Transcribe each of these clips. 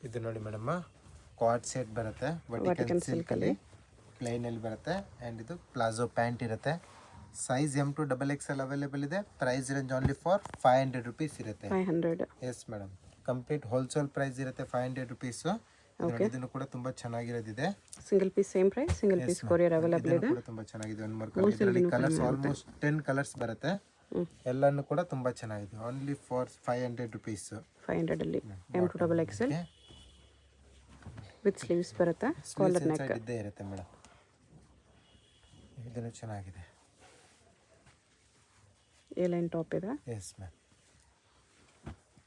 ಇದು ನೋಡಿ madam coord set ಬರುತ್ತೆ ವರ್ಟಿಕಲ್ ಸಿಲ್ಕಲ್ಲಿ ಪ್ಲೈನಲ್ಲಿ ಬರುತ್ತೆ ಆ್ಯಂಡ್ ಇದು ಪ್ಲಾಜೋ ಪ್ಯಾಂಟ್ ಇರುತ್ತೆ. ಸೈಜ್ M2XXL ಅವೈಲೇಬಲ್ ಇದೆ. Price range only for 500 rupees ಇರುತ್ತೆ. 500. Yes madam, complete wholesale price ಇರುತ್ತೆ 500 ರುಪೀಸು. ಇದನ್ನು ಕೂಡ ತುಂಬಾ ಚೆನ್ನಾಗಿರೋದಿದೆ. Single piece same price, single piece courier available ಇದೆ. ಕೂಡ ತುಂಬಾ ಚೆನ್ನಾಗಿದೆ. ಒಂದು ಮಾರ್ಕ್ ಇದರಲ್ಲಿ ಕಲರ್ಸ್ ಆಲ್ಮೋಸ್ಟ್ 10 ಕಲರ್ಸ್ ಬರುತ್ತೆ. ಎಲ್ಲಾನು ಕೂಡ ತುಂಬಾ ಚೆನ್ನಾಗಿದೆ. Only for 500 rupees. 500 ಅಲ್ಲಿ M2XXL ವಿತ್ ಸ್ಲೀವ್ಸ್ ಬರುತ್ತೆ. ಕಾಲರ್ ನೆಕ್ ಇದ್ದೇ ಇರುತ್ತೆ ಮೇಡಮ್. ಇದನ್ನು ಚೆನ್ನಾಗಿದೆ. ಎ ಲೈನ್ ಟಾಪ್ ಇದೆ. ಎಸ್ ಮ್ಯಾಮ್,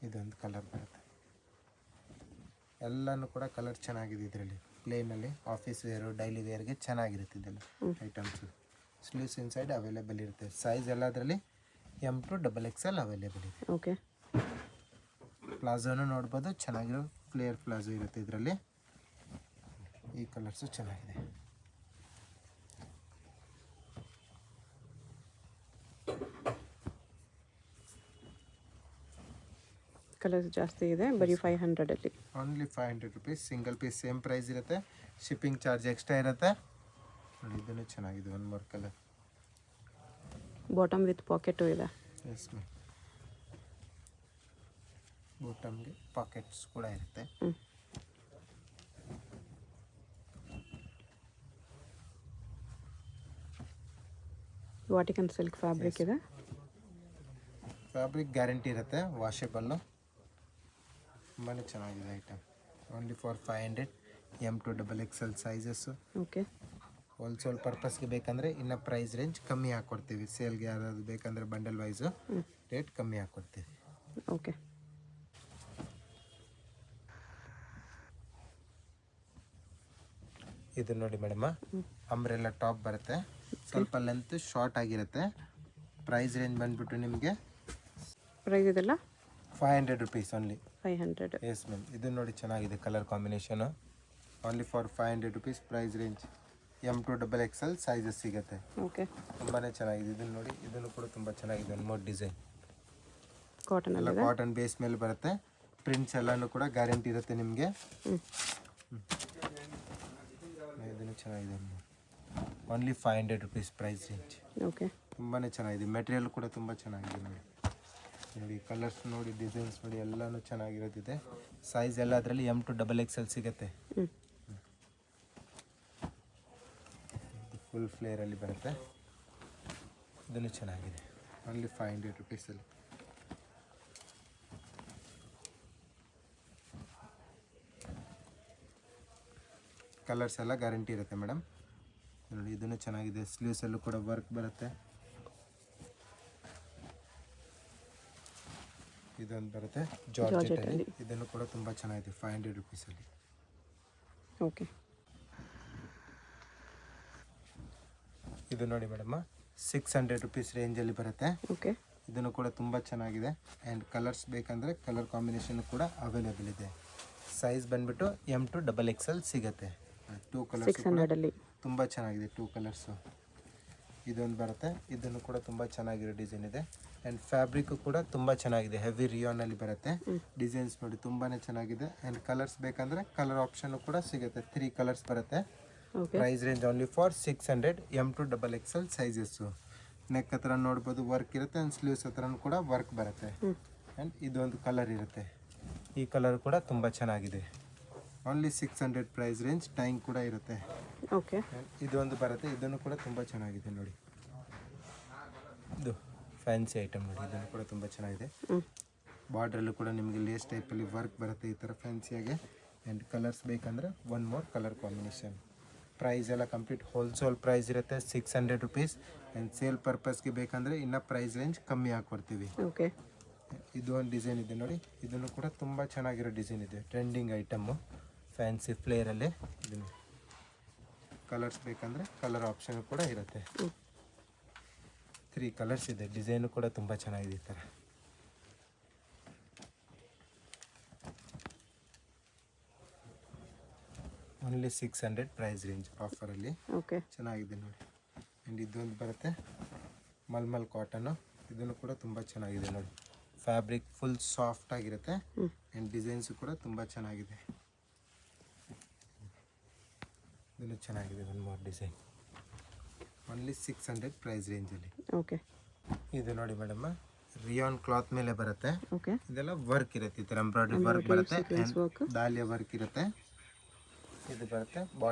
ಇದೊಂದು ಕಲರ್ ಬರುತ್ತೆ. ಎಲ್ಲಾನು ಕೂಡ ಕಲರ್ ಚೆನ್ನಾಗಿದೆ. ಇದರಲ್ಲಿ ಪ್ಲೇನಲ್ಲಿ ಆಫೀಸ್ ವೇರು ಡೈಲಿ ವೇರ್ಗೆ ಚೆನ್ನಾಗಿರುತ್ತೆ ಇದೆಲ್ಲ ಐಟಮ್ಸ್. ಸ್ಲೀವ್ಸ್ ಇನ್ಸೈಡ್ ಅವೈಲೇಬಲ್ ಇರುತ್ತೆ. ಸೈಜ್ ಎಲ್ಲದರಲ್ಲಿ M2XXL ಅವೈಲೇಬಲ್ ಇದೆ. ಓಕೆ, ಪ್ಲಾಜೋನು ನೋಡ್ಬೋದು, ಚೆನ್ನಾಗಿರೋ ಫ್ಲೇರ್ ಪ್ಲಾಜೋ ಇರುತ್ತೆ ಇದರಲ್ಲಿ. ಈ ಕಲರ್ಸು ಚೆನ್ನಾಗಿದೆ. ಕಲರ್ಸ್ ಜಾಸ್ತಿ ಇದೆ. ಬರೀ 500 ಅಲ್ಲಿ. Only 500 rupees. Single piece same price ಇರುತ್ತೆ. ಶಿಪ್ಪಿಂಗ್ ಚಾರ್ಜ್ ಎಕ್ಸ್ಟ್ರಾ ಇರುತ್ತೆ. ನೋಡಿ, ಇದನ್ನು ಚೆನ್ನಾಗಿದೆ. One more colour. Bottom with pocket ಇದೆ. ಎಸ್ ಮ್ಯಾಮ್, ಬಾಟಮ್ಗೆ ಪಾಕೆಟ್ಸ್ ಕೂಡ ಇರುತ್ತೆ. ವಾಟಿಕನ್ ಸಿಲ್ಕ್ ಫ್ಯಾಬ್ರಿಕ್ ಇದೆ. ಫ್ಯಾಬ್ರಿಕ್ ಗ್ಯಾರಂಟಿ ಇರುತ್ತೆ, ವಾಷೇಬಲ್ಲು. ತುಂಬಾ ಚೆನ್ನಾಗಿದೆ item. Only for 500. M2XXL sizes. Okay, wholesale ಪರ್ಪಸ್ಗೆ ಬೇಕಂದರೆ ಇನ್ನು ಪ್ರೈಸ್ ರೇಂಜ್ ಕಮ್ಮಿ ಹಾಕ್ಕೊಡ್ತೀವಿ. ಸೇಲ್ಗೆ ಯಾರಾದ್ರು ಬೇಕಂದರೆ ಬಂಡಲ್ ವೈಸು ರೇಟ್ ಕಮ್ಮಿ ಹಾಕ್ಕೊಡ್ತೀವಿ. ಓಕೆ, ಇದು ನೋಡಿ ಮೇಡಮ್, ಅಂಬ್ರೆಲ್ಲ ಟಾಪ್ ಬರುತ್ತೆ. ಸ್ವಲ್ಪ ಲೆಂತ್ ಶಾರ್ಟ್ ಆಗಿರುತ್ತೆ. ಪ್ರೈಸ್ ರೇಂಜ್ ಬಂದ್ಬಿಟ್ಟು ನಿಮಗೆ ಪ್ರೈಸ್ ಇದೆಲ್ಲ 500 ರುಪೀಸ್ ಓನ್ಲಿ. 500. ಎಸ್ ಮ್ಯಾಮ್, ಇದು ನೋಡಿ ಚೆನ್ನಾಗಿದೆ colour combination. Only for 500 rupees. Price range M2XXL sizes ಸಿಗುತ್ತೆ. ಓಕೆ, ತುಂಬಾ ಚೆನ್ನಾಗಿದೆ. ಇದನ್ನು ನೋಡಿ, ಇದನ್ನು ಕೂಡ ತುಂಬ ಚೆನ್ನಾಗಿದೆ. ಒಂದು ಮೋಡ್ ಡಿಸೈನ್ ಕಾಟನ್ ಎಲ್ಲ ಕಾಟನ್ ಬೇಸ್ ಮೇಲೆ ಬರುತ್ತೆ. ಪ್ರಿಂಟ್ಸ್ ಎಲ್ಲನೂ ಕೂಡ ಗ್ಯಾರಂಟಿ ಇರುತ್ತೆ ನಿಮಗೆ. ಇದನ್ನು ಚೆನ್ನಾಗಿದೆ. Only 500 rupees price range. Okay, ತುಂಬಾ ಚೆನ್ನಾಗಿದೆ. ಮೆಟೀರಿಯಲ್ ಕೂಡ ತುಂಬ ಚೆನ್ನಾಗಿದೆ. ನೋಡಿ ಕಲರ್ಸ್ ನೋಡಿ, ಡಿಸೈನ್ಸ್ ನೋಡಿ, ಎಲ್ಲನೂ ಚೆನ್ನಾಗಿರೋದಿದೆ. ಸೈಜ್ ಎಲ್ಲ ಅದರಲ್ಲಿ M2XXL ಸಿಗುತ್ತೆ. ಫುಲ್ ಫ್ಲೇರಲ್ಲಿ ಬರುತ್ತೆ. ಇದನ್ನು ಚೆನ್ನಾಗಿದೆ. ಓನ್ಲಿ 500 ರುಪೀಸಲ್ಲಿ. ಕಲರ್ಸ್ ಎಲ್ಲ ಗ್ಯಾರಂಟಿ ಇರುತ್ತೆ ಮೇಡಮ್. ನೋಡಿ, ಇದನ್ನು ಚೆನ್ನಾಗಿದೆ. ಸ್ಲೀವ್ಸಲ್ಲೂ ಕೂಡ ವರ್ಕ್ ಬರುತ್ತೆ. ಇದೊಂದು ಬರುತ್ತೆ ಜಾರ್ಜೆಟಲ್ಲಿ. ಇದನ್ನು ಕೂಡ ತುಂಬ ಚೆನ್ನಾಗಿದೆ. 500 ರುಪೀಸಲ್ಲಿ. ಓಕೆ, ಇದು ನೋಡಿ ಮೇಡಮ್, 600 ರುಪೀಸ್ ರೇಂಜಲ್ಲಿ ಬರುತ್ತೆ. ಓಕೆ, ಇದನ್ನು ಕೂಡ ತುಂಬ ಚೆನ್ನಾಗಿದೆ. ಆ್ಯಂಡ್ ಕಲರ್ಸ್ ಬೇಕಂದರೆ ಕಲರ್ ಕಾಂಬಿನೇಷನ್ ಕೂಡ ಅವೈಲೇಬಲ್ ಇದೆ. ಸೈಜ್ ಬಂದ್ಬಿಟ್ಟು M2XXL ಸಿಗುತ್ತೆ. 2 ಕಲರ್ಸ್ 600 ಅಲ್ಲಿ ತುಂಬ ಚೆನ್ನಾಗಿದೆ. 2 ಕಲರ್ಸು. ಇದೊಂದು ಬರುತ್ತೆ. ಇದನ್ನು ಕೂಡ ತುಂಬ ಚೆನ್ನಾಗಿರೋ ಡಿಸೈನ್ ಇದೆ. ಆ್ಯಂಡ್ ಫ್ಯಾಬ್ರಿಕ್ಕು ಕೂಡ ತುಂಬ ಚೆನ್ನಾಗಿದೆ. ಹೆವಿ ರಿಯಾನಲ್ಲಿ ಬರುತ್ತೆ. ಡಿಸೈನ್ಸ್ ನೋಡಿ ತುಂಬಾ ಚೆನ್ನಾಗಿದೆ. ಆ್ಯಂಡ್ ಕಲರ್ಸ್ ಬೇಕಂದರೆ ಕಲರ್ ಆಪ್ಷನ್ನು ಕೂಡ ಸಿಗುತ್ತೆ. 3 ಕಲರ್ಸ್ ಬರುತ್ತೆ. Price range only for 600. M2XXL sizes. Neck ಹತ್ರ ನೋಡ್ಬೋದು ವರ್ಕ್ ಇರುತ್ತೆ. ಆ್ಯಂಡ್ ಸ್ಲೀವ್ಸ್ ಹತ್ರನೂ ಕೂಡ ವರ್ಕ್ ಬರುತ್ತೆ. ಆ್ಯಂಡ್ ಇದೊಂದು ಕಲರ್ ಇರುತ್ತೆ. ಈ ಕಲರ್ ಕೂಡ ತುಂಬ ಚೆನ್ನಾಗಿದೆ. Only 600 price range. ಟೈಮ್ ಕೂಡ ಇರುತ್ತೆ. ಓಕೆ, ಇದೊಂದು ಬರುತ್ತೆ. ಇದನ್ನು ಕೂಡ ತುಂಬ ಚೆನ್ನಾಗಿದೆ ನೋಡಿ. ಇದು ಫ್ಯಾನ್ಸಿ ಐಟಮ್ ನೋಡಿ. ಇದನ್ನು ಕೂಡ ತುಂಬ ಚೆನ್ನಾಗಿದೆ. ಬಾರ್ಡ್ರಲ್ಲೂ ಕೂಡ ನಿಮಗೆ ಲೇಸ್ ಟೈಪಲ್ಲಿ ವರ್ಕ್ ಬರುತ್ತೆ ಈ ಥರ ಫ್ಯಾನ್ಸಿಯಾಗೆ. ಆ್ಯಂಡ್ ಕಲರ್ಸ್ ಬೇಕಂದರೆ one more colour combination. Price ಎಲ್ಲ ಕಂಪ್ಲೀಟ್ ಹೋಲ್ಸೇಲ್ ಪ್ರೈಸ್ ಇರುತ್ತೆ 600 ರುಪೀಸ್. ಆ್ಯಂಡ್ ಸೇಲ್ ಪರ್ಪಸ್ಗೆ ಬೇಕಂದರೆ ಇನ್ನೂ ಪ್ರೈಸ್ ರೇಂಜ್ ಕಮ್ಮಿ ಹಾಕ್ಕೊಡ್ತೀವಿ. ಓಕೆ, ಇದು ಒಂದು ಡಿಸೈನ್ ಇದೆ ನೋಡಿ. ಇದನ್ನು ಕೂಡ ತುಂಬ ಚೆನ್ನಾಗಿರೋ ಡಿಸೈನ್ ಇದೆ. ಟ್ರೆಂಡಿಂಗ್ ಐಟಮ್ಮು ಫ್ಯಾನ್ಸಿ ಫ್ಲೇರಲ್ಲಿ. ಇದನ್ನು ಕಲರ್ಸ್ ಬೇಕಂದರೆ ಕಲರ್ ಆಪ್ಷನ್ ಕೂಡ ಇರುತ್ತೆ. 3 ಕಲರ್ಸ್ ಇದೆ. ಡಿಸೈನು ಕೂಡ ತುಂಬ ಚೆನ್ನಾಗಿದೆ ಈ ಥರ. ಓನ್ಲಿ 600 ಪ್ರೈಸ್ ರೇಂಜ್ ಆಫರಲ್ಲಿ. ಓಕೆ, ಚೆನ್ನಾಗಿದೆ ನೋಡಿ. ಆ್ಯಂಡ್ ಇದೊಂದು ಬರುತ್ತೆ ಮಲ್ಮಲ್ ಕಾಟನ್ನು. ಇದನ್ನು ಕೂಡ ತುಂಬ ಚೆನ್ನಾಗಿದೆ ನೋಡಿ. ಫ್ಯಾಬ್ರಿಕ್ ಫುಲ್ ಸಾಫ್ಟ್ ಆಗಿರುತ್ತೆ. ಆ್ಯಂಡ್ ಡಿಸೈನ್ಸು ಕೂಡ ತುಂಬ ಚೆನ್ನಾಗಿದೆ. ಇದನ್ನು ಚೆನ್ನಾಗಿದೆ one more design only 600 price ರೇಂಜಲ್ಲಿ. ಓಕೆ. ಇದು ನೋಡಿ ಮೇಡಮ್ ರಿಯಾನ್ ಕ್ಲಾತ್ ಮೇಲೆ ಬರುತ್ತೆ. ಓಕೆ. ಇದೆಲ್ಲ ವರ್ಕ್ ಇರುತ್ತೆ, ಈ ಥರ ಎಂಬ್ರಾಯ್ಡ್ರಿ ವರ್ಕ್ ಬರುತ್ತೆ, ದಾಲಿಯ ವರ್ಕ್ ಇರುತ್ತೆ. ಇದು ಬರುತ್ತೆ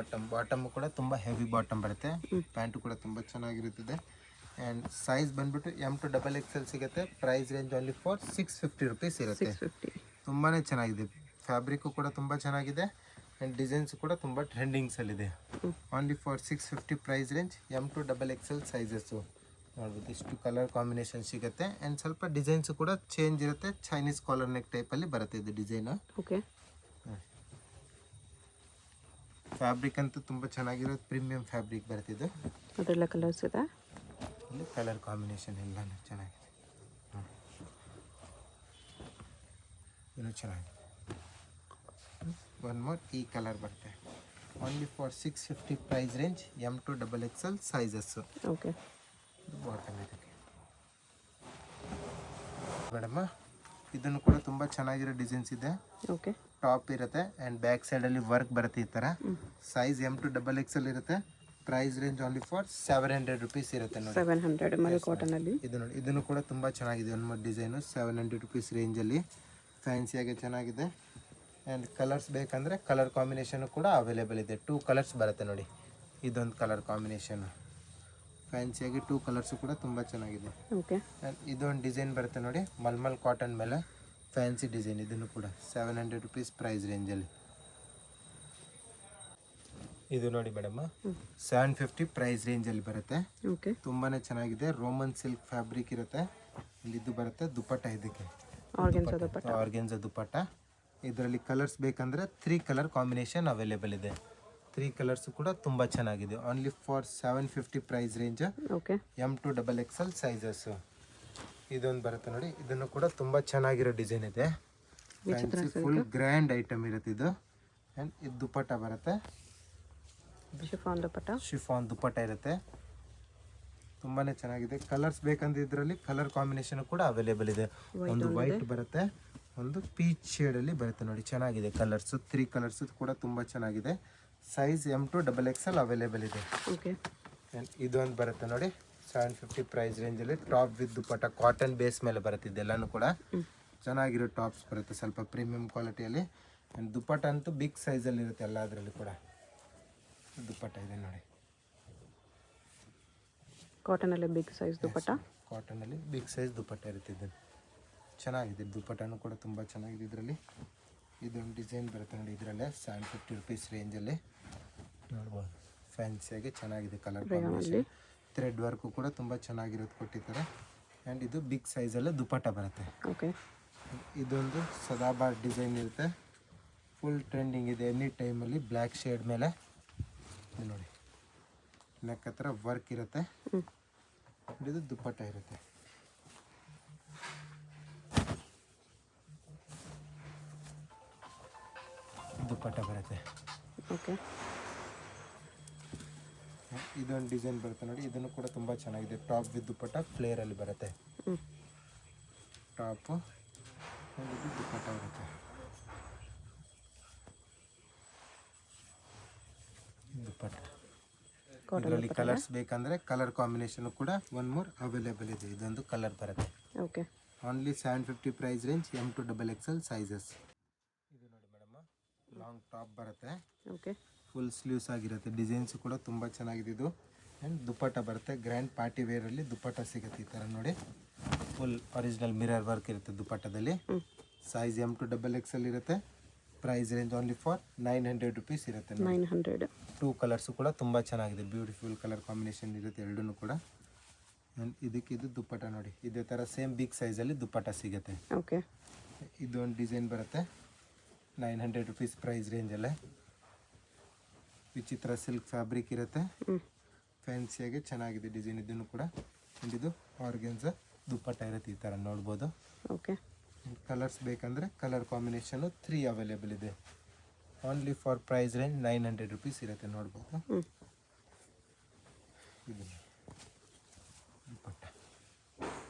ಬಾಟಮ್ ಕೂಡ ತುಂಬ ಹೆವಿ ಬಾಟಮ್ ಬರುತ್ತೆ. ಪ್ಯಾಂಟು ಕೂಡ ತುಂಬ ಚೆನ್ನಾಗಿರುತ್ತದೆ. ಆ್ಯಂಡ್ ಸೈಜ್ ಬಂದ್ಬಿಟ್ಟು M2XXL ಸಿಗುತ್ತೆ. Price range only for 650 rupees ಇರುತ್ತೆ. ತುಂಬಾ ಚೆನ್ನಾಗಿದೆ. ಫ್ಯಾಬ್ರಿಕ್ಕು ಕೂಡ ತುಂಬ ಚೆನ್ನಾಗಿದೆ ಆ್ಯಂಡ್ ಡಿಸೈನ್ಸ್ ಕೂಡ ತುಂಬ ಟ್ರೆಂಡಿಂಗ್ಸಲ್ಲಿದೆ. Only for 650 price range M2XXL sizes ನೋಡ್ಬೋದು. ಇಷ್ಟು ಕಲರ್ ಕಾಂಬಿನೇಷನ್ ಸಿಗುತ್ತೆ ಆ್ಯಂಡ್ ಸ್ವಲ್ಪ ಡಿಸೈನ್ಸ್ ಕೂಡ ಚೇಂಜ್ ಇರುತ್ತೆ. ಚೈನೀಸ್ ಕಾಲರ್ ನೆಕ್ ಟೈಪಲ್ಲಿ ಬರುತ್ತೆ ಇದು ಡಿಸೈನು. ಓಕೆ. ಫ್ಯಾಬ್ರಿಕ್ ಅಂತೂ ತುಂಬ ಚೆನ್ನಾಗಿರೋದು, ಪ್ರೀಮಿಯಂ ಫ್ಯಾಬ್ರಿಕ್ ಬರ್ತಿದ್ದು. ಅದೆಲ್ಲ ಕಲರ್ಸ್ ಇದೆ. ಇಲ್ಲಿ ಕಲರ್ ಕಾಂಬಿನೇಷನ್ ಎಲ್ಲನೂ ಚೆನ್ನಾಗಿದೆ. ಇನ್ನೂ ಚೆನ್ನಾಗಿದೆ. ಒನ್ ಮೋರ್ ಈ ಕಲರ್ ಬರುತ್ತೆ. Only for 650 price range M2XXL sizes. Okay. Bottom ಇದಕ್ಕೆ ಮೇಡಮ್ಮ. ಇದನ್ನು ಕೂಡ ತುಂಬ ಚೆನ್ನಾಗಿರೋ ಡಿಸೈನ್ಸ್ ಇದೆ. ಓಕೆ. ಟಾಪ್ ಇರುತ್ತೆ ಆ್ಯಂಡ್ ಬ್ಯಾಕ್ ಸೈಡಲ್ಲಿ ವರ್ಕ್ ಬರುತ್ತೆ ಈ ಥರ. ಸೈಜ್ M2XXL ಇರುತ್ತೆ. Price range only for 700 rupees ಇರುತ್ತೆ ನೋಡಿ. 700 ಮಲ್ ಕಾಟನಲ್ಲಿ. ಇದು ನೋಡಿ, ಇದನ್ನು ಕೂಡ ತುಂಬ ಚೆನ್ನಾಗಿದೆ. ಒಂದು ಡಿಸೈನು 700 ರುಪೀಸ್ ರೇಂಜಲ್ಲಿ ಫ್ಯಾನ್ಸಿಯಾಗಿ ಚೆನ್ನಾಗಿದೆ. ಆ್ಯಂಡ್ ಕಲರ್ಸ್ ಬೇಕಂದರೆ ಕಲರ್ ಕಾಂಬಿನೇಷನು ಕೂಡ ಅವೈಲೇಬಲ್ ಇದೆ. 2 ಕಲರ್ಸ್ ಬರುತ್ತೆ ನೋಡಿ. ಇದೊಂದು ಕಲರ್ ಕಾಂಬಿನೇಷನು ಫ್ಯಾನ್ಸಿಯಾಗಿ 2 ಕಲರ್ಸು ಕೂಡ ತುಂಬ ಚೆನ್ನಾಗಿದೆ. ಓಕೆ. ಆ್ಯಂಡ್ ಇದೊಂದು ಡಿಸೈನ್ ಬರುತ್ತೆ ನೋಡಿ, ಮಲ್ಮಲ್ ಕಾಟನ್ ಮೇಲೆ ಫ್ಯಾನ್ಸಿ ಡಿಸೈನ್. ಇದನ್ನು ಕೂಡ 700 ರುಪೀಸ್ ಪ್ರೈಸ್ ರೇಂಜಲ್ಲಿ. ಇದು ನೋಡಿ ಮೇಡಮ್ 750 ಪ್ರೈಸ್ ರೇಂಜಲ್ಲಿ ಬರುತ್ತೆ. ಓಕೆ. ತುಂಬಾ ಚೆನ್ನಾಗಿದೆ. ರೋಮನ್ ಸಿಲ್ಕ್ ಫ್ಯಾಬ್ರಿಕ್ ಇರುತ್ತೆ. ಇಲ್ಲಿ ಇದು ಬರುತ್ತೆ ದುಪ್ಪಟ್ಟ. ಇದಕ್ಕೆ ಆರ್ಗೆನ್ಸಾ ದುಪ್ಪಟ್ಟ. ಇದರಲ್ಲಿ ಕಲರ್ಸ್ ಬೇಕಂದರೆ 3 ಕಲರ್ ಕಾಂಬಿನೇಷನ್ ಅವೈಲೇಬಲ್ ಇದೆ. 3 ಕಲರ್ಸ್ ಕೂಡ ತುಂಬ ಚೆನ್ನಾಗಿದೆ. Only for 750 price range. Okay. M2XXL sizes. ಇದೊಂದು ಬರುತ್ತೆ ನೋಡಿ, ಇದನ್ನು ಕೂಡ ತುಂಬ ಚೆನ್ನಾಗಿರೋ ಡಿಸೈನ್ ಇದೆ. ಫ್ಯಾನ್ಸಿ ಫುಲ್ ಗ್ರ್ಯಾಂಡ್ ಐಟಮ್ ಇರುತ್ತೆ ಇದು. ಆ್ಯಂಡ್ ಇದು ದುಪ್ಪಟ್ಟ ಬರುತ್ತೆ. ಶಿಫಾನ್ ದುಪ್ಪಟ್ಟ ಇರುತ್ತೆ. ತುಂಬಾ ಚೆನ್ನಾಗಿದೆ. ಕಲರ್ಸ್ ಬೇಕಂದ್ರೆ ಇದರಲ್ಲಿ ಕಲರ್ ಕಾಂಬಿನೇಷನ್ ಕೂಡ ಅವೈಲೇಬಲ್ ಇದೆ. ಒಂದು ವೈಟ್ ಬರುತ್ತೆ, ಒಂದು ಪೀಚ್ ಶೇಡಲ್ಲಿ ಬರುತ್ತೆ ನೋಡಿ. ಚೆನ್ನಾಗಿದೆ ಕಲರ್ಸು. 3 ಕಲರ್ಸು ಕೂಡ ತುಂಬ ಚೆನ್ನಾಗಿದೆ. ಸೈಜ್ M2XXL ಅವೈಲೇಬಲ್ ಇದೆ. ಓಕೆ. ಇದೊಂದು ಬರುತ್ತೆ ನೋಡಿ 750 ಪ್ರೈಸ್ ರೇಂಜಲ್ಲಿ. Top with dupatta cotton base ಮೇಲೆ ಬರುತ್ತೆ. ಇದೆಲ್ಲನೂ ಕೂಡ ಚೆನ್ನಾಗಿರೋ ಟಾಪ್ಸ್ ಬರುತ್ತೆ, ಸ್ವಲ್ಪ ಪ್ರೀಮಿಯಂ ಕ್ವಾಲಿಟಿಯಲ್ಲಿ. ಆ್ಯಂಡ್ ದುಪ್ಪಟ್ಟ ಅಂತೂ ಬಿಗ್ ಸೈಜಲ್ಲಿ ಇರುತ್ತೆ ಎಲ್ಲ ಅದರಲ್ಲಿ ಕೂಡ. ದುಪ್ಪಟ್ಟ ಇದೆ ನೋಡಿ, ಕಾಟನಲ್ಲಿ ಬಿಗ್ ಸೈಜ್ ದುಪ್ಪಟ್ಟ. ಕಾಟನಲ್ಲಿ ಬಿಗ್ ಸೈಜ್ ದುಪ್ಪಟ್ಟ ಇರುತ್ತೆ. ಇದು ಚೆನ್ನಾಗಿದೆ. ದುಪ್ಪಟ್ಟನೂ ಕೂಡ ತುಂಬ ಚೆನ್ನಾಗಿದೆ. ಇದರಲ್ಲಿ ಇದೊಂದು ಡಿಸೈನ್ ಬರುತ್ತೆ ನೋಡಿ, ಇದರಲ್ಲೇ 750 ರುಪೀಸ್ ರೇಂಜಲ್ಲಿ ನೋಡ್ಬೋದು. ಫ್ಯಾನ್ಸಿಯಾಗಿ ಚೆನ್ನಾಗಿದೆ ಕಲರ್ ಕಾಂಬಿನೇಷನ್. ಥ್ರೆಡ್ ವರ್ಕು ಕೂಡ ತುಂಬ ಚೆನ್ನಾಗಿರೋದು ಕೊಟ್ಟಿದ್ದಾರೆ. ಆ್ಯಂಡ್ ಇದು ಬಿಗ್ ಸೈಜಲ್ಲೇ ದುಪ್ಪಟ್ಟ ಬರುತ್ತೆ. ಓಕೆ. ಇದೊಂದು ಸದಾಬಾರ್ ಡಿಸೈನ್ ಇರುತ್ತೆ. ಫುಲ್ ಟ್ರೆಂಡಿಂಗ್ ಇದೆ ಎನಿ ಟೈಮಲ್ಲಿ. ಬ್ಲ್ಯಾಕ್ ಶೇಡ್ ಮೇಲೆ ಇದು ನೋಡಿ, ನೆಕ್ ಹತ್ರ ವರ್ಕ್ ಇರುತ್ತೆ. ಇದು ದುಪ್ಪಟ್ಟ ಇರುತ್ತೆ. ದುಪ್ಪಟ್ಟ ಬರುತ್ತೆ. ಓಕೆ. ಇದೊಂದು ಡಿಸೈನ್ ಬರುತ್ತೆ ನೋಡಿ, ಇದನ್ನು ಕೂಡ ತುಂಬ ಚೆನ್ನಾಗಿದೆ. ಟಾಪ್ ವಿತ್ ದುಪ್ಪಟ್ಟ ಫ್ಲೇರಲ್ಲಿ ಬರುತ್ತೆ. ಟಾಪು ಇದು ದುಪ್ಪಟ್ಟ ಬರುತ್ತೆ. ದುಪ್ಪಟ್ಟ. ಇದರಲ್ಲಿ ಕಲರ್ಸ್ ಬೇಕಂದರೆ ಕಲರ್ ಕಾಂಬಿನೇಷನ್ ಕೂಡ ಒನ್ ಮೋರ್ ಅವೈಲೇಬಲ್ ಇದೆ. ಇದೊಂದು ಕಲರ್ ಬರುತ್ತೆ. Okay. Only 750 price range M2XXL sizes. ಇದು ನೋಡಿ ಮೇಡಮ್, ಲಾಂಗ್ ಟಾಪ್ ಬರುತ್ತೆ. ಓಕೆ. ಫುಲ್ ಸ್ಲೀವ್ಸ್ ಆಗಿರುತ್ತೆ. ಡಿಸೈನ್ಸ್ ಕೂಡ ತುಂಬ ಚೆನ್ನಾಗಿದೆ ಇದು. ಆ್ಯಂಡ್ ದುಪ್ಪಟ್ಟ ಬರುತ್ತೆ. ಗ್ರ್ಯಾಂಡ್ ಪಾರ್ಟಿ ವೇರಲ್ಲಿ ದುಪ್ಪಟ್ಟ ಸಿಗುತ್ತೆ ಈ ಥರ ನೋಡಿ. ಫುಲ್ ಒರಿಜಿನಲ್ ಮಿರರ್ ವರ್ಕ್ ಇರುತ್ತೆ ದುಪ್ಪಟ್ಟದಲ್ಲಿ. ಸೈಜ್ M2XXL ಇರುತ್ತೆ. Price range only for 900 rupees ಇರುತ್ತೆ. 900. 2 ಕಲರ್ಸು ಕೂಡ ತುಂಬ ಚೆನ್ನಾಗಿದೆ. ಬ್ಯೂಟಿಫುಲ್ ಕಲರ್ ಕಾಂಬಿನೇಷನ್ ಇರುತ್ತೆ ಎರಡೂ ಕೂಡ. ಆ್ಯಂಡ್ ಇದಕ್ಕೆ ಇದು ದುಪ್ಪಟ್ಟ ನೋಡಿ, ಇದೇ ಥರ ಸೇಮ್ ಬಿಗ್ ಸೈಜಲ್ಲಿ ದುಪ್ಪಟ್ಟ ಸಿಗುತ್ತೆ. ಓಕೆ. ಇದೊಂದು ಡಿಸೈನ್ ಬರುತ್ತೆ 900 ರುಪೀಸ್ ಪ್ರೈಸ್ ರೇಂಜಲ್ಲೇ. ವಿಚಿತ್ರ ಸಿಲ್ಕ್ ಫ್ಯಾಬ್ರಿಕ್ ಇರುತ್ತೆ. ಫ್ಯಾನ್ಸಿಯಾಗಿ ಚೆನ್ನಾಗಿದೆ ಡಿಸೈನ್. ಇದನ್ನು ಕೂಡ. ಆ್ಯಂಡ್ ಇದು ಆರ್ಗೆನ್ಸಾ ದುಪ್ಪಟ್ಟ ಇರುತ್ತೆ ಈ ಥರ ನೋಡ್ಬೋದು. ಓಕೆ. ಕಲರ್ಸ್ ಬೇಕಂದರೆ ಕಲರ್ ಕಾಂಬಿನೇಷನು 3 ಅವೈಲೇಬಲ್ ಇದೆ. Only for price range 900 rupees ಇರುತ್ತೆ ನೋಡ್ಬೋದು. ಇದು ದುಪ್ಪಟ್ಟ.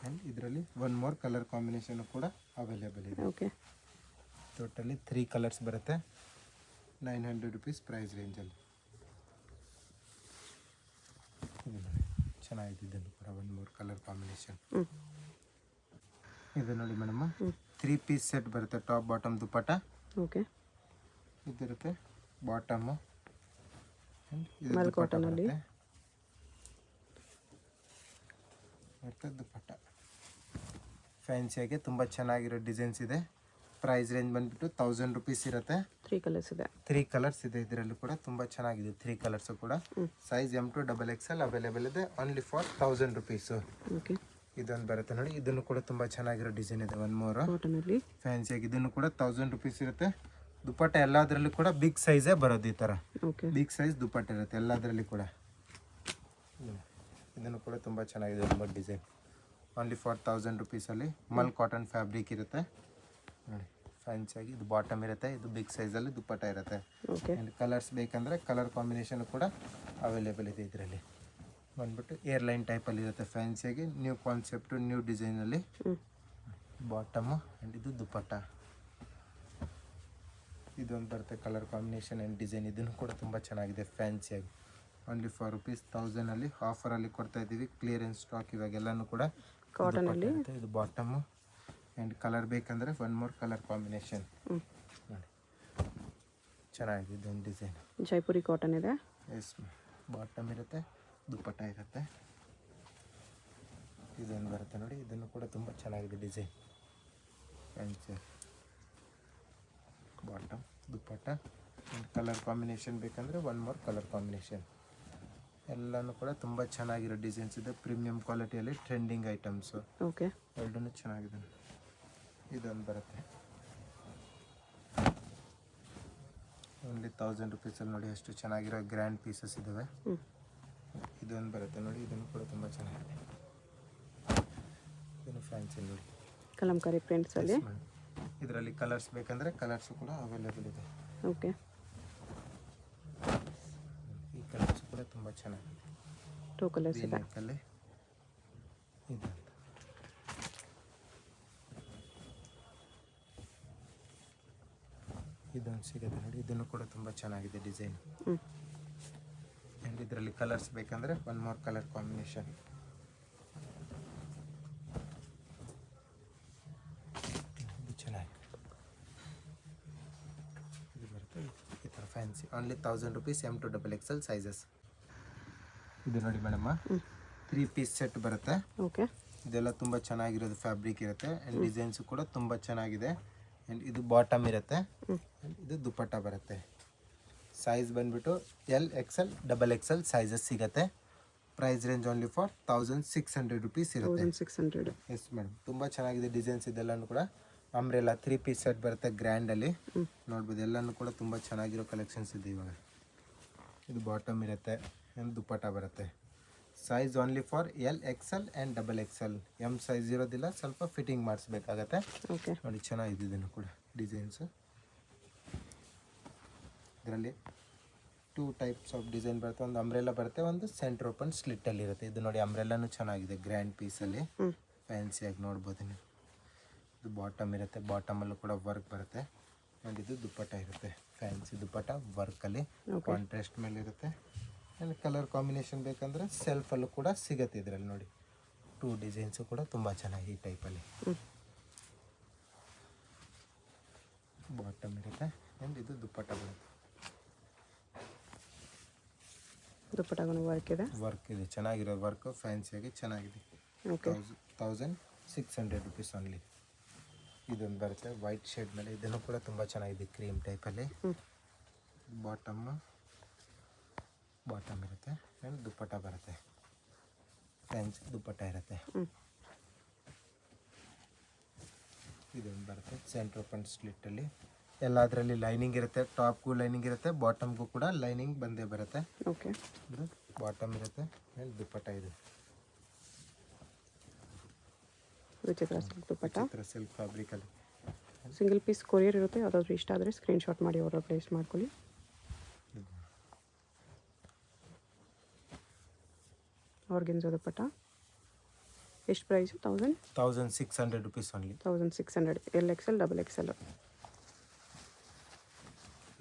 ಆ್ಯಂಡ್ ಇದರಲ್ಲಿ ಒನ್ ಮೋರ್ ಕಲರ್ ಕಾಂಬಿನೇಷನು ಕೂಡ ಅವೈಲೇಬಲ್ ಇದೆ. ಓಕೆ. ಟೋಟಲಿ 3 ಕಲರ್ಸ್ ಬರುತ್ತೆ. 900 ರುಪೀಸ್ ಪ್ರೈಸ್ ರೇಂಜಲ್ಲಿ. ಇದು ನೋಡಿ ಚೆನ್ನಾಗಿದೆ, ಇದನ್ನು ಕೂಡ 1 more ಕಲರ್ ಕಾಂಬಿನೇಷನ್. ಇದು ನೋಡಿ ಮೇಡಮ್ 3 ಪೀಸ್ ಸೆಟ್ ಬರುತ್ತೆ, ಟಾಪ್ ಬಾಟಮ್ ದುಪ್ಪಟ್ಟ. ಓಕೆ, ಇದಿರುತ್ತೆ ಬಾಟಮು, ಮಲ್ ಕಾಟನಲ್ಲಿ ಮತ್ತು ದುಪ್ಪಟ್ಟ. ಫ್ಯಾನ್ಸಿಯಾಗಿ ತುಂಬ ಚೆನ್ನಾಗಿರೋ ಡಿಸೈನ್ಸ್ ಇದೆ. ಪ್ರೈಸ್ ರೇಂಜ್ ಬಂದುಬಿಟ್ಟು 1000 rupees ಇರುತ್ತೆ. 3 ಕಲರ್ಸ್ ಇದೆ. 3 ಕಲರ್ಸ್ ಇದೆ, ಇದರಲ್ಲಿ ಕೂಡ ತುಂಬ ಚೆನ್ನಾಗಿದೆ. 3 ಕಲರ್ಸು ಕೂಡ size M to XXL available ಇದೆ. Only for 1000 rupees. ಓಕೆ, ಇದೊಂದು ಬರುತ್ತೆ ನೋಡಿ, ಇದನ್ನು ಕೂಡ ತುಂಬ ಚೆನ್ನಾಗಿರೋ ಡಿಸೈನ್ ಇದೆ. 1 more ಕಾಟನಲ್ಲಿ ಫ್ಯಾನ್ಸಿಯಾಗಿ ಇದನ್ನು ಕೂಡ 1000 rupees ಇರುತ್ತೆ. ದುಪ್ಪಟ್ಟ ಎಲ್ಲದರಲ್ಲೂ ಕೂಡ ಬಿಗ್ ಸೈಜೇ ಬರೋದು, ಈ ಥರ ಓಕೆ, ಬಿಗ್ ಸೈಜ್ ದುಪ್ಪಟ್ಟ ಇರುತ್ತೆ ಎಲ್ಲದರಲ್ಲಿ ಕೂಡ. ಇದನ್ನು ಕೂಡ ತುಂಬ ಚೆನ್ನಾಗಿದೆ, ತುಂಬ design. Only for 1000 rupeesಲ್ಲಿ Mal cotton fabric ಇರುತ್ತೆ ನೋಡಿ. ಫ್ಯಾನ್ಸಿಯಾಗಿ ಇದು ಬಾಟಮ್ ಇರುತ್ತೆ, ಇದು ಬಿಗ್ ಸೈಜಲ್ಲಿ ದುಪ್ಪಟ್ಟ ಇರುತ್ತೆ. ಓಕೆ, ಕಲರ್ಸ್ ಬೇಕಂದರೆ ಕಲರ್ ಕಾಂಬಿನೇಷನ್ ಕೂಡ ಅವೈಲೇಬಲ್ ಇದೆ. ಇದರಲ್ಲಿ ಬಂದ್ಬಿಟ್ಟು ಏರ್ಲೈನ್ ಟೈಪಲ್ಲಿ ಇರುತ್ತೆ. ಫ್ಯಾನ್ಸಿಯಾಗಿ ನ್ಯೂ ಕಾನ್ಸೆಪ್ಟು, ನ್ಯೂ ಡಿಸೈನಲ್ಲಿ ಬಾಟಮು ಆ್ಯಂಡ್ ಇದು ದುಪ್ಪಟ್ಟ. ಇದೊಂದು ಬರುತ್ತೆ ಕಲರ್ ಕಾಂಬಿನೇಷನ್ ಆ್ಯಂಡ್ ಡಿಸೈನ್. ಇದನ್ನು ಕೂಡ ತುಂಬ ಚೆನ್ನಾಗಿದೆ ಫ್ಯಾನ್ಸಿಯಾಗಿ. ಓನ್ಲಿ ಫಾರ್ ₹1000 ಆಫರಲ್ಲಿ ಕೊಡ್ತಾ ಇದ್ದೀವಿ. ಕ್ಲಿಯರೆನ್ಸ್ ಸ್ಟಾಕ್ ಇವಾಗೆಲ್ಲನೂ ಕೂಡ ಕಾಟನಲ್ಲಿ. ಇದು ಬಾಟಮು ಆ್ಯಂಡ್ ಕಲರ್ ಬೇಕಂದರೆ 1 more ಕಲರ್ ಕಾಂಬಿನೇಷನ್ ನೋಡಿ. ಚೆನ್ನಾಗಿದೆ ಇದೊಂದು ಡಿಸೈನ್. ಜೈಪುರಿ ಕಾಟನ್ ಇದೆ. ಎಸ್, ಬಾಟಮ್ ಇರುತ್ತೆ, ದುಪ್ಪಟ್ಟ ಇರುತ್ತೆ. ಇದೊಂದು ಬರುತ್ತೆ ನೋಡಿ, ಇದನ್ನು ಕೂಡ ತುಂಬ ಚೆನ್ನಾಗಿದೆ design. Fancy bottom dupatta and colour combination ಬೇಕಂದರೆ 1 more ಕಲರ್ ಕಾಂಬಿನೇಷನ್. ಎಲ್ಲನೂ ಕೂಡ ತುಂಬ ಚೆನ್ನಾಗಿರೋ ಡಿಸೈನ್ಸ್ ಇದೆ. ಪ್ರೀಮಿಯಂ ಕ್ವಾಲಿಟಿಯಲ್ಲಿ ಟ್ರೆಂಡಿಂಗ್ ಐಟಮ್ಸು. ಓಕೆ, ಎರಡೂ ಚೆನ್ನಾಗಿದೆ. ಇದೊಂದು ಬರುತ್ತೆ ಓನ್ಲಿ 1000 rupeesಲ್ಲಿ ನೋಡಿ, ಅಷ್ಟು ಚೆನ್ನಾಗಿರೋ ಗ್ರ್ಯಾಂಡ್ ಪೀಸಸ್ ಇದ್ದಾವೆ. ಇದೊಂದು ಬರುತ್ತೆ ನೋಡಿ, ಇದನ್ನು ಕೂಡ ತುಂಬ ಚೆನ್ನಾಗಿದೆ. ಇದನ್ನು ಫ್ಯಾನ್ಸಿ ನೋಡಿ, ಕಲಂಕಾರಿ ಪ್ರಿಂಟ್ಸಲ್ಲಿ. ಇದರಲ್ಲಿ ಕಲರ್ಸ್ ಬೇಕಂದರೆ ಕಲರ್ಸು ಕೂಡ ಅವೈಲೇಬಲ್ ಇದೆ. ಓಕೆ, ಈ ಕಲರ್ಸು ಕೂಡ ತುಂಬ ಚೆನ್ನಾಗಿದೆ. 2 ಕಲರ್ಸ್ ಇದೆ. ನೆಕ್ಕಲ್ಲಿ ಇದು ಇದೊಂದು ಸಿಗುತ್ತೆ ನೋಡಿ, ಇದನ್ನು ಕೂಡ ತುಂಬ ಚೆನ್ನಾಗಿದೆ ಡಿಸೈನ್. ಆ್ಯಂಡ್ ಇದರಲ್ಲಿ ಕಲರ್ಸ್ ಬೇಕಂದರೆ 1 more ಕಲರ್ ಕಾಂಬಿನೇಷನ್. ಇದು ಚೆನ್ನಾಗಿದೆ. ಇದು ಬರುತ್ತೆ ಈ ಥರ fancy. Only 1000 rupees M to XXL sizes. ಇದು ನೋಡಿ ಮೇಡಮ್ಮ 3 ಪೀಸ್ ಸೆಟ್ ಬರುತ್ತೆ. ಓಕೆ, ಇದೆಲ್ಲ ತುಂಬ ಚೆನ್ನಾಗಿರೋದು ಫ್ಯಾಬ್ರಿಕ್ ಇರುತ್ತೆ. ಆ್ಯಂಡ್ ಡಿಸೈನ್ಸು ಕೂಡ ತುಂಬ ಚೆನ್ನಾಗಿದೆ. ಆ್ಯಂಡ್ ಇದು ಬಾಟಮ್ ಇರುತ್ತೆ, ಇದು ದುಪ್ಪಟ್ಟ ಬರುತ್ತೆ. ಸೈಜ್ ಬಂದುಬಿಟ್ಟು L, XL, XXL ಸೈಜಸ್ ಸಿಗುತ್ತೆ. Price range only for 1600 rupees ಇರುತ್ತೆ. 1600. ಎಸ್ ಮೇಡಮ್, ತುಂಬ ಚೆನ್ನಾಗಿದೆ ಡಿಸೈನ್ಸ್. ಇದೆಲ್ಲನೂ ಕೂಡ ಅಂಬ್ರೆಲ್ಲ 3 ಪೀಸ್ ಸೆಟ್ ಬರುತ್ತೆ ಗ್ರ್ಯಾಂಡಲ್ಲಿ ನೋಡ್ಬೋದು. ಎಲ್ಲನೂ ಕೂಡ ತುಂಬ ಚೆನ್ನಾಗಿರೋ ಕಲೆಕ್ಷನ್ಸ್ ಇದೆ ಇವಾಗ. ಇದು ಬಾಟಮ್ ಇರುತ್ತೆ ಆ್ಯಂಡ್ ದುಪ್ಪಟ್ಟ ಬರುತ್ತೆ. Size only for L, XL and XXL. M size ಇರೋದಿಲ್ಲ, ಸ್ವಲ್ಪ ಫಿಟ್ಟಿಂಗ್ ಮಾಡಿಸ್ಬೇಕಾಗತ್ತೆ. ಓಕೆ, ನೋಡಿ ಚೆನ್ನಾಗಿದೆ ಇದನ್ನು ಕೂಡ ಡಿಸೈನ್ಸು. ಇದರಲ್ಲಿ 2 types ಆಫ್ ಡಿಸೈನ್ ಬರುತ್ತೆ. ಒಂದು ಅಂಬ್ರೆಲ್ಲ ಬರುತ್ತೆ, ಒಂದು ಸೆಂಟ್ರ್ ಓಪನ್ ಸ್ಲಿಟ್ಟಲ್ಲಿ ಇರುತ್ತೆ. ಇದು ನೋಡಿ ಅಂಬ್ರೆಲ್ಲನೂ ಚೆನ್ನಾಗಿದೆ ಗ್ರ್ಯಾಂಡ್ ಪೀಸಲ್ಲಿ. ಫ್ಯಾನ್ಸಿಯಾಗಿ ನೋಡ್ಬೋದು ನೀವು. ಇದು ಬಾಟಮ್ ಇರುತ್ತೆ, ಬಾಟಮಲ್ಲೂ ಕೂಡ ವರ್ಕ್ ಬರುತ್ತೆ. ಆ್ಯಂಡ್ ಇದು ದುಪ್ಪಟ್ಟ ಇರುತ್ತೆ, ಫ್ಯಾನ್ಸಿ ದುಪ್ಪಟ್ಟ ವರ್ಕಲ್ಲಿ ಕಾಂಟ್ರಾಸ್ಟ್ ಮೇಲೆ ಇರುತ್ತೆ. ಆ್ಯಂಡ್ ಕಲರ್ ಕಾಂಬಿನೇಷನ್ ಬೇಕಂದರೆ ಸೆಲ್ಫಲ್ಲೂ ಕೂಡ ಸಿಗುತ್ತೆ. ಇದರಲ್ಲಿ ನೋಡಿ 2 ಡಿಸೈನ್ಸು ಕೂಡ ತುಂಬ ಚೆನ್ನಾಗಿ ಈ ಟೈಪಲ್ಲಿ. ಬಾಟಮ್ ಇರುತ್ತೆ ಆ್ಯಂಡ್ ಇದು ದುಪ್ಪಟ್ಟ ಬರುತ್ತೆ. ದುಪ್ಪಟ್ಟಗೂ ವರ್ಕ್ ಇದೆ. ವರ್ಕ್ ಇದೆ, ಚೆನ್ನಾಗಿರೋ ವರ್ಕು ಫ್ಯಾನ್ಸಿಯಾಗಿ ಚೆನ್ನಾಗಿದೆ. Okay, 1600 rupees only. ಇದೊಂದು ಬರುತ್ತೆ ವೈಟ್ ಶೇಡ್ ಮೇಲೆ. ಇದನ್ನು ಕೂಡ ತುಂಬ ಚೆನ್ನಾಗಿದೆ, ಕ್ರೀಮ್ ಟೈಪಲ್ಲಿ. ಬಾಟಮ್ ಇರುತ್ತೆ ಆ್ಯಂಡ್ ದುಪ್ಪಟ್ಟ ಬರುತ್ತೆ. ಫ್ಯಾನ್ಸಿ ದುಪ್ಪಟ್ಟ ಇರುತ್ತೆ. ಇದೊಂದು ಬರುತ್ತೆ ಸೆಂಟ್ರ್ ಓಪನ್ ಸ್ಲಿಟ್ಟಲ್ಲಿ. ಎಲ್ಲದರಲ್ಲಿ ಲೈನಿಂಗ್ ಇರುತ್ತೆ, ಟಾಪ್ಗೂ ಲೈನಿಂಗ್ ಇರುತ್ತೆ, ಬಾಟಮ್ಗೂ ಕೂಡ ಲೈನಿಂಗ್ ಬಂದೇ ಬರುತ್ತೆ. ಓಕೆ, ಇದು ಬಾಟಮ್ ಇರುತ್ತೆ ಆ್ಯಂಡ್ ದುಪ್ಪಟ್ಟ ಇದೆ. ವಿಚಿತ್ರ ಸಿಲ್ಕ್ ದುಪ್ಪಟ್ಟ. ಸಿಲ್ಕ್ ಫ್ಯಾಬ್ರಿಕಲ್ಲಿ ಸಿಂಗಲ್ ಪೀಸ್ ಕೊರಿಯರ್ ಇರುತ್ತೆ. ಯಾವುದಾದ್ರೂ ಇಷ್ಟ ಆದರೆ ಸ್ಕ್ರೀನ್ಶಾಟ್ ಮಾಡಿ ಆರ್ಡರ್ ಪ್ಲೇಸ್ ಮಾಡ್ಕೊಳ್ಳಿ. ಆರ್ಗೆನ್ಸೋ ದುಪ್ಪಟ್ಟ ಎಷ್ಟು price? 1600 rupees only. 1600. L, XL, XXL.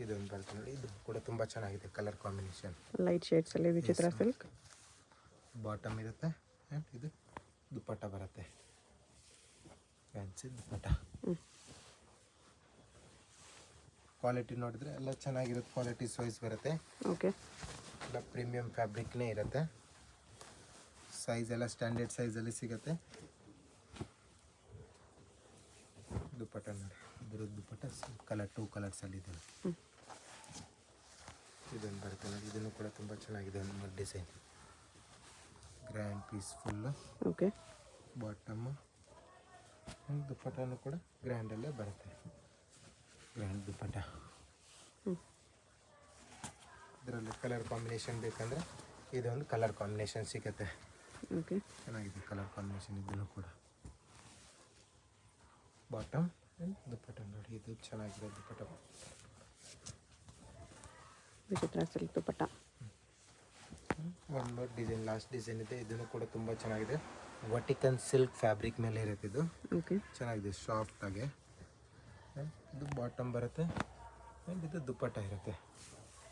ಇದೊಂದು ಬರುತ್ತೆ ನೋಡಿ, ಇದು ಕೂಡ ತುಂಬ ಚೆನ್ನಾಗಿದೆ ಕಲರ್ ಕಾಂಬಿನೇಷನ್. ಲೈಟ್ ಶೇಡ್ಸಲ್ಲಿ ವಿಚಿತ್ರ ಸಿಲ್ಕ್. ಬಾಟಮ್ ಇರುತ್ತೆ ಆ್ಯಂಡ್ ಇದು ದುಪ್ಪಟ್ಟ ಬರುತ್ತೆ, ಫ್ಯಾನ್ಸಿ ದುಪ್ಪಟ್ಟ. ಕ್ವಾಲಿಟಿ ನೋಡಿದ್ರೆ ಎಲ್ಲ ಚೆನ್ನಾಗಿರುತ್ತೆ, ಕ್ವಾಲಿಟೀಸ್ ವೈಸ್ ಬರುತ್ತೆ. ಓಕೆ, ಎಲ್ಲ ಪ್ರೀಮಿಯಂ ಫ್ಯಾಬ್ರಿಕ್ನೇ ಇರುತ್ತೆ. ಸೈಜ್ ಎಲ್ಲ ಸ್ಟ್ಯಾಂಡರ್ಡ್ ಸೈಜಲ್ಲಿ ಸಿಗುತ್ತೆ. ದುಪ್ಪಟ್ಟ ನೋಡಿ, ಇದ್ರ ದುಪ್ಪಟ್ಟ ಕಲರ್ 2 ಕಲರ್ಸಲ್ಲಿ ಇದೆ. ಇದೊಂದು ಬರುತ್ತೆ ನೋಡಿ, ಇದನ್ನು ಕೂಡ ತುಂಬ ಚೆನ್ನಾಗಿದೆ. ಒಂದು design grand piece full. Okay, bottom ದುಪ್ಪಟ್ಟನೂ ಕೂಡ ಗ್ರ್ಯಾಂಡಲ್ಲೇ ಬರುತ್ತೆ, ಗ್ರ್ಯಾಂಡ್ ದುಪ್ಪಟ್ಟ. ಇದರಲ್ಲಿ ಕಲರ್ ಕಾಂಬಿನೇಷನ್ ಬೇಕಂದರೆ ಇದೊಂದು ಕಲರ್ ಕಾಂಬಿನೇಷನ್ ಸಿಗುತ್ತೆ. ಓಕೆ, ಚೆನ್ನಾಗಿದೆ ಕಲರ್ ಕಾಂಬಿನೇಷನ್. ಇದನ್ನು ಕೂಡ ಬಾಟಮ್ ದುಪ್ಪಟ್ಟ ನೋಡಿ, ಇದು ಚೆನ್ನಾಗಿದೆ ದುಪ್ಪಟ್ಟ. ವಿಚಿತ್ರ ಸಿಲ್ಕ್ ದುಪ್ಪಟ್ಟ. ಒಂದು ಡಿಸೈನ್, ಲಾಸ್ಟ್ ಡಿಸೈನ್ ಇದೆ. ಇದನ್ನು ಕೂಡ ತುಂಬ ಚೆನ್ನಾಗಿದೆ. ವರ್ಟಿಕನ್ ಸಿಲ್ಕ್ ಫ್ಯಾಬ್ರಿಕ್ ಮೇಲೆ ಇರುತ್ತೆ ಇದು. ಓಕೆ, ಚೆನ್ನಾಗಿದೆ ಸಾಫ್ಟಾಗಿ. ಇದು ಬಾಟಮ್ ಬರುತ್ತೆ ಆ್ಯಂಡ್ ಇದು ದುಪ್ಪಟ್ಟ ಇರುತ್ತೆ.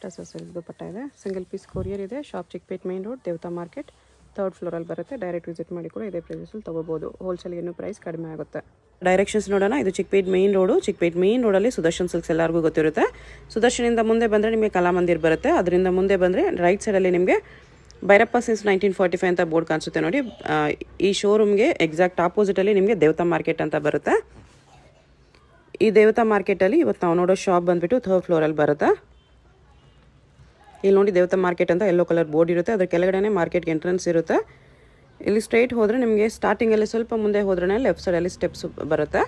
ಟಸರ್ ಸಿಲ್ಕ್ ದುಪ್ಪಟ್ಟ ಇದೆ. ಸಿಂಗಲ್ ಪೀಸ್ ಕೊರಿಯರ್ ಇದೆ. ಶಾಪ್ ಚಿಕ್ಕಪೇಟ್ ಮೇನ್ ರೋಡ್, ದೇವತಾ ಮಾರ್ಕೆಟ್, 3rd ಫ್ಲೋರಲ್ಲಿ ಬರುತ್ತೆ. ಡೈರೆಕ್ಟ್ ವಿಸಿಟ್ ಮಾಡಿ ಕೂಡ ಇದೇ ಪ್ರೈಸಲ್ಲಿ ತೊಗೋಬೋದು. ಹೋಲ್ಸೇಲ್ಗೆ ಇನ್ನೂ ಪ್ರೈಸ್ ಕಡಿಮೆ ಆಗುತ್ತೆ. ಡೈರೆಕ್ಷನ್ಸ್ ನೋಡೋಣ. ಇದು Chickpet main road. Chickpet main ರೋಡಲ್ಲಿ ಸುದರ್ಶನ್ ಸಿಲ್ಕ್ಸ್ ಎಲ್ಲರಿಗೂ ಗೊತ್ತಿರುತ್ತೆ. ಸುದರ್ಶನಿಂದ ಮುಂದೆ ಬಂದರೆ ನಿಮಗೆ ಕಲಾಮಂದಿರ್ ಬರುತ್ತೆ. ಅದರಿಂದ ಮುಂದೆ ಬಂದರೆ ರೈಟ್ ಸೈಡಲ್ಲಿ ನಿಮಗೆ ಭೈರಪ್ಪ ಸಿನ್ಸ್ 1945 ಅಂತ ಬೋರ್ಡ್ ಕಾಣಿಸುತ್ತೆ ನೋಡಿ. ಈ ಶೋರೂಮ್ಗೆ ಎಕ್ಸಾಕ್ಟ್ ಆಪೋಸಿಟಲ್ಲಿ ನಿಮಗೆ ದೇವತಾ ಮಾರ್ಕೆಟ್ ಅಂತ ಬರುತ್ತೆ. ಈ ದೇವತಾ ಮಾರ್ಕೆಟಲ್ಲಿ ಇವತ್ತು ನಾವು ನೋಡೋ ಶಾಪ್ ಬಂದುಬಿಟ್ಟು 3rd ಫ್ಲೋರಲ್ಲಿ ಬರುತ್ತೆ. ಇಲ್ಲಿ ನೋಡಿ ದೇವತಾ ಮಾರ್ಕೆಟ್ ಅಂತ ಯೆಲ್ಲೋ ಕಲರ್ ಬೋರ್ಡ್ ಇರುತ್ತೆ. ಅದ್ರ ಕೆಳಗಡೆ ಮಾರ್ಕೆಟ್ಗೆ ಎಂಟ್ರೆನ್ಸ್ ಇರುತ್ತೆ. ಇಲ್ಲಿ ಸ್ಟ್ರೈಟ್ ಹೋದರೆ ನಿಮಗೆ ಸ್ಟಾರ್ಟಿಂಗಲ್ಲಿ ಸ್ವಲ್ಪ ಮುಂದೆ ಹೋದ್ರೆ ಲೆಫ್ಟ್ ಸೈಡಲ್ಲಿ ಸ್ಟೆಪ್ಸ್ ಬರುತ್ತೆ.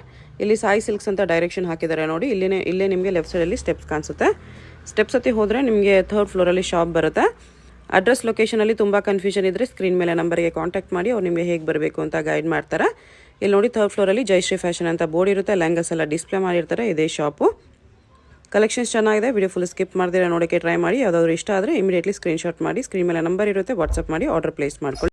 ಇಲ್ಲಿ ಸಾಯಿ ಸಿಲ್ಕ್ಸ್ ಅಂತ ಡೈರೆಕ್ಷನ್ ಹಾಕಿದ್ದಾರೆ ನೋಡಿ. ಇಲ್ಲೇ ನಿಮಗೆ ಲೆಫ್ಟ್ ಸೈಡಲ್ಲಿ ಸ್ಟೆಪ್ಸ್ ಕಾಣಿಸುತ್ತೆ. ಸ್ಟೆಪ್ಸ್ ಹತ್ತಿ ಹೋದರೆ ನಿಮಗೆ 3rd ಫ್ಲೋರಲ್ಲಿ ಶಾಪ್ ಬರುತ್ತೆ. ಅಡ್ರೆಸ್ ಲೊಕೇಶನಲ್ಲಿ ತುಂಬ ಕನ್ಫ್ಯೂಷನ್ ಇದ್ದರೆ ಸ್ಕ್ರೀನ್ ಮೇಲೆ ನಂಬರ್ಗೆ ಕಾಂಟ್ಯಾಕ್ಟ್ ಮಾಡಿ ಅವ್ರು ನಿಮಗೆ ಹೇಗೆ ಬರಬೇಕು ಅಂತ ಗೈಡ್ ಮಾಡ್ತಾರೆ. ಇಲ್ಲಿ ನೋಡಿ 3rd ಫ್ಲೋರಲ್ಲಿ ಜಯಶ್ರೀ ಫ್ಯಾಷನ್ ಅಂತ ಬೋರ್ಡ್ ಇರುತ್ತೆ. ಲೆಹಂಗಾಸ್ ಎಲ್ಲ ಡಿಸ್ಪ್ಲೇ ಮಾಡಿರ್ತಾರೆ. ಇದೇ ಶಾಪು. ಕಲೆಕ್ಷನ್ಸ್ ಚೆನ್ನಾಗಿದೆ. ವಿಡಿಯೋ ಫುಲ್ ಸ್ಕಿಪ್ ಮಾಡ್ದಿರ ನೋಡೋಕ್ಕೆ ಟ್ರೈ ಮಾಡಿ. ಯಾವುದಾದ್ರು ಇಷ್ಟ ಆದರೆ ಇಮಿಡಿಯೇಟ್ಲಿ ಸ್ಕ್ರೀನ್ಶಾಟ್ ಮಾಡಿ ಸ್ಕ್ರೀನ್ ಮೇಲೆ ನಂಬರ್ ಇರುತ್ತೆ, ವಾಟ್ಸಪ್ ಮಾಡಿ ಆರ್ಡರ್ ಪ್ಲೇಸ್ ಮಾಡ್ಕೊಳ್ಳಿ.